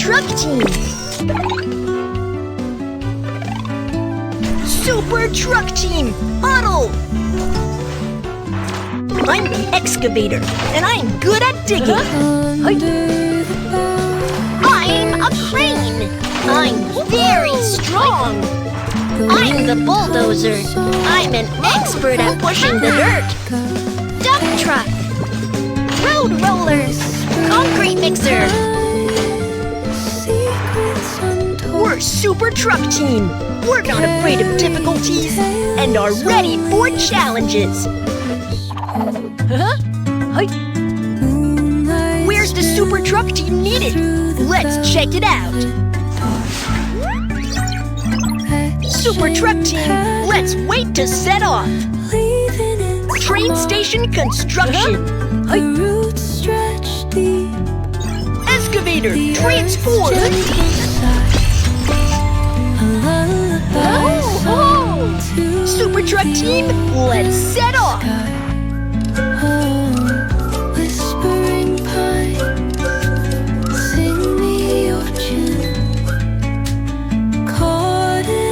Truck Team! Super Truck Team, huddle! I'm the excavator, and I'm good at digging. I'm a crane. I'm very strong. I'm the bulldozer. I'm an expert at pushing the dirt. Dump truck. Road rollers. Concrete mixer. We're Super Truck Team. We're not afraid of difficulties and are ready for challenges. Where's the Super Truck Team needed? Let's check it out. Super Truck Team, let's wait to set off. Train station construction. Excavator, transform. Super Truck Team, let's